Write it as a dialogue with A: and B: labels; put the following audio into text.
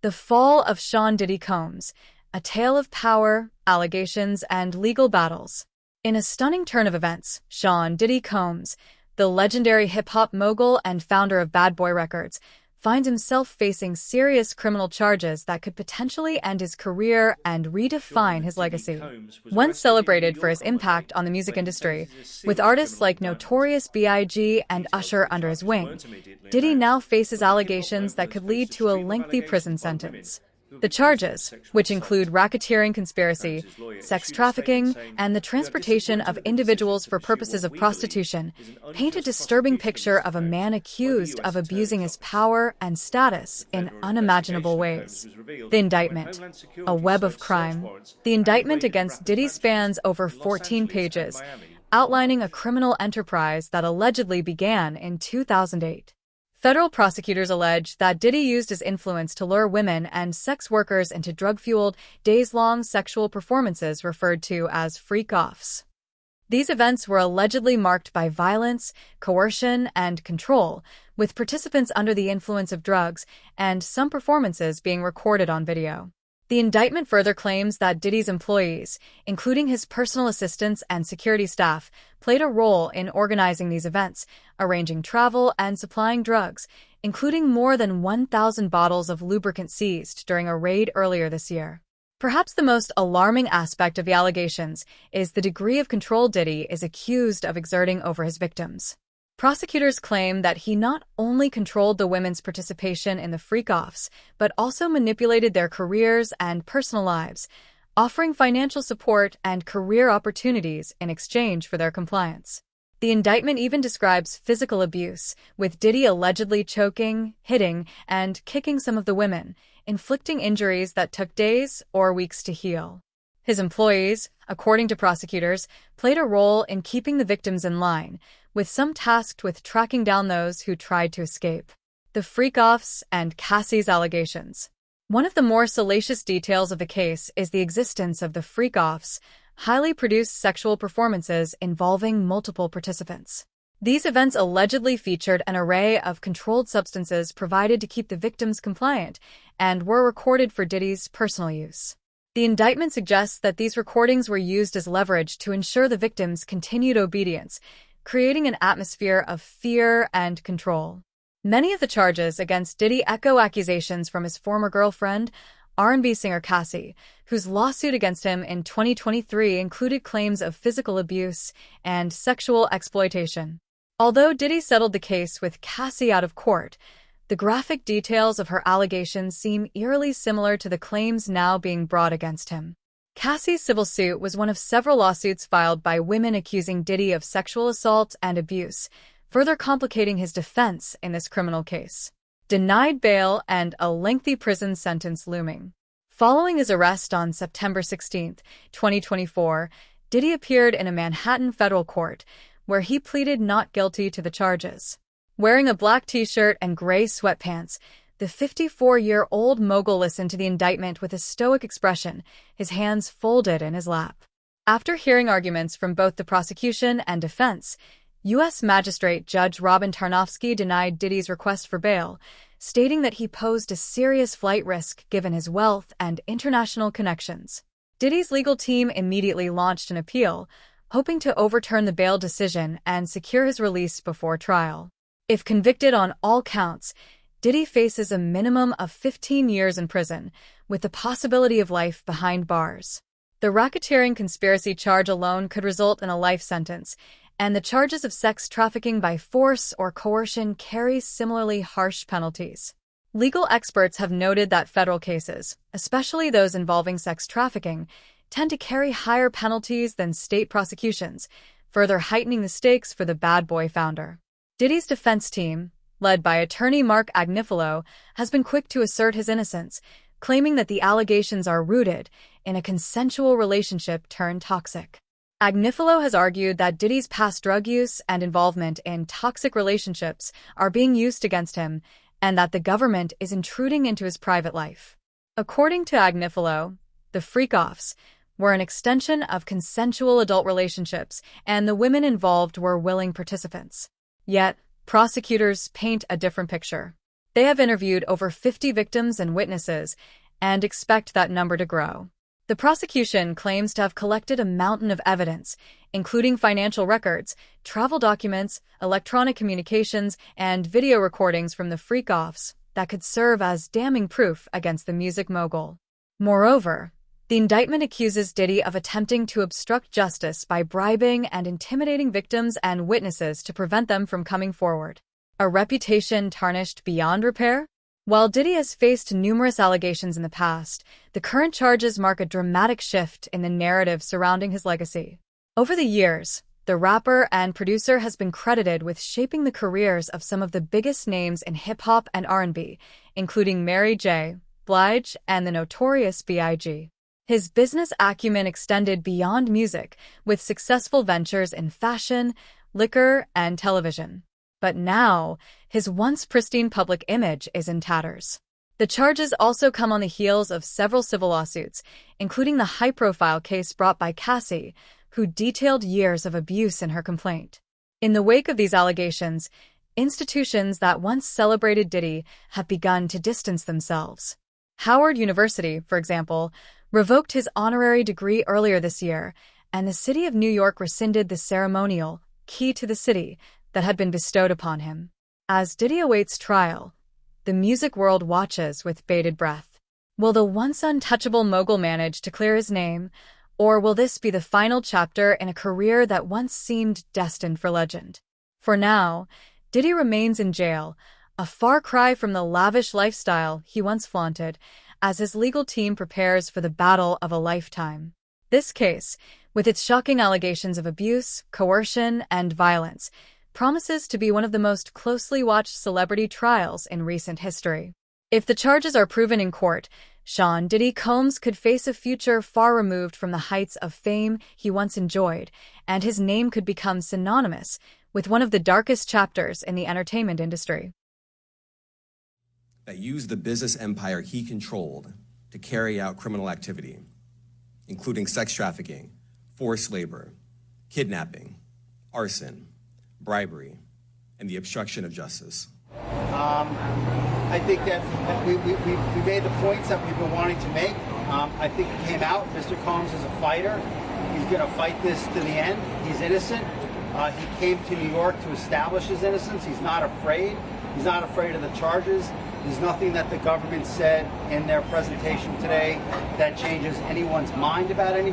A: The Fall of Sean Diddy Combs, a tale of power, allegations, and legal battles. In a stunning turn of events, Sean Diddy Combs, the legendary hip-hop mogul and founder of Bad Boy Records, finds himself facing serious criminal charges that could potentially end his career and redefine his legacy. Once celebrated for his impact on the music industry, with artists like Notorious B.I.G. and Usher under his wing, Diddy now faces allegations that could lead to a lengthy prison sentence. The charges, which include racketeering conspiracy, sex trafficking, and the transportation of individuals for purposes of prostitution, paint a disturbing picture of a man accused of abusing his power and status in unimaginable ways. The indictment, a web of crime. The indictment against Diddy spans over 14 pages, outlining a criminal enterprise that allegedly began in 2008. Federal prosecutors allege that Diddy used his influence to lure women and sex workers into drug-fueled, days-long sexual performances referred to as freak-offs. These events were allegedly marked by violence, coercion, and control, with participants under the influence of drugs and some performances being recorded on video. The indictment further claims that Diddy's employees, including his personal assistants and security staff, played a role in organizing these events, arranging travel and supplying drugs, including more than 1,000 bottles of lubricant seized during a raid earlier this year. Perhaps the most alarming aspect of the allegations is the degree of control Diddy is accused of exerting over his victims. Prosecutors claim that he not only controlled the women's participation in the freak-offs, but also manipulated their careers and personal lives, offering financial support and career opportunities in exchange for their compliance. The indictment even describes physical abuse, with Diddy allegedly choking, hitting, and kicking some of the women, inflicting injuries that took days or weeks to heal. His employees, according to prosecutors, played a role in keeping the victims in line, with some tasked with tracking down those who tried to escape. The freak-offs and Cassie's allegations. One of the more salacious details of the case is the existence of the freak-offs, highly produced sexual performances involving multiple participants. These events allegedly featured an array of controlled substances provided to keep the victims compliant and were recorded for Diddy's personal use. The indictment suggests that these recordings were used as leverage to ensure the victims' continued obedience, creating an atmosphere of fear and control. Many of the charges against Diddy echo accusations from his former girlfriend, R&B singer Cassie, whose lawsuit against him in 2023 included claims of physical abuse and sexual exploitation. Although Diddy settled the case with Cassie out of court, the graphic details of her allegations seem eerily similar to the claims now being brought against him. Cassie's civil suit was one of several lawsuits filed by women accusing Diddy of sexual assault and abuse, further complicating his defense in this criminal case. Denied bail and a lengthy prison sentence looming. Following his arrest on September 16, 2024, Diddy appeared in a Manhattan federal court, where he pleaded not guilty to the charges. Wearing a black t-shirt and gray sweatpants, the 54-year-old mogul listened to the indictment with a stoic expression, his hands folded in his lap. After hearing arguments from both the prosecution and defense, U.S. Magistrate Judge Robin Tarnofsky denied Diddy's request for bail, stating that he posed a serious flight risk given his wealth and international connections. Diddy's legal team immediately launched an appeal, hoping to overturn the bail decision and secure his release before trial. If convicted on all counts, Diddy faces a minimum of 15 years in prison, with the possibility of life behind bars. The racketeering conspiracy charge alone could result in a life sentence, and the charges of sex trafficking by force or coercion carry similarly harsh penalties. Legal experts have noted that federal cases, especially those involving sex trafficking, tend to carry higher penalties than state prosecutions, further heightening the stakes for the bad boy founder. Diddy's defense team, led by attorney Mark Agnifilo, has been quick to assert his innocence, claiming that the allegations are rooted in a consensual relationship turned toxic. Agnifilo has argued that Diddy's past drug use and involvement in toxic relationships are being used against him, and that the government is intruding into his private life. According to Agnifilo, the freak-offs were an extension of consensual adult relationships, and the women involved were willing participants. Yet, prosecutors paint a different picture. They have interviewed over 50 victims and witnesses and expect that number to grow. The prosecution claims to have collected a mountain of evidence, including financial records, travel documents, electronic communications, and video recordings from the freak-offs that could serve as damning proof against the music mogul. Moreover, the indictment accuses Diddy of attempting to obstruct justice by bribing and intimidating victims and witnesses to prevent them from coming forward. A reputation tarnished beyond repair? While Diddy has faced numerous allegations in the past, the current charges mark a dramatic shift in the narrative surrounding his legacy. Over the years, the rapper and producer has been credited with shaping the careers of some of the biggest names in hip-hop and R&B, including Mary J. Blige and the Notorious B.I.G. His business acumen extended beyond music, with successful ventures in fashion, liquor, and television. But now, his once pristine public image is in tatters. The charges also come on the heels of several civil lawsuits, including the high-profile case brought by Cassie, who detailed years of abuse in her complaint. In the wake of these allegations, institutions that once celebrated Diddy have begun to distance themselves. Howard University, for example, revoked his honorary degree earlier this year, and the city of New York rescinded the ceremonial key to the city that had been bestowed upon him. As Diddy awaits trial, the music world watches with bated breath. Will the once untouchable mogul manage to clear his name, or will this be the final chapter in a career that once seemed destined for legend? For now, Diddy remains in jail, a far cry from the lavish lifestyle he once flaunted, as his legal team prepares for the battle of a lifetime. This case, with its shocking allegations of abuse, coercion, and violence, promises to be one of the most closely watched celebrity trials in recent history. If the charges are proven in court, Sean Diddy Combs could face a future far removed from the heights of fame he once enjoyed, and his name could become synonymous with one of the darkest chapters in the entertainment industry.
B: That used the business empire he controlled to carry out criminal activity, including sex trafficking, forced labor, kidnapping, arson, bribery, and the obstruction of justice.
C: I think that we made the points that we've been wanting to make. I think it came out. Mr. Combs is a fighter. He's going to fight this to the end. He's innocent. He came to New York to establish his innocence. He's not afraid. He's not afraid of the charges. There's nothing that the government said in their presentation today that changes anyone's mind about anything.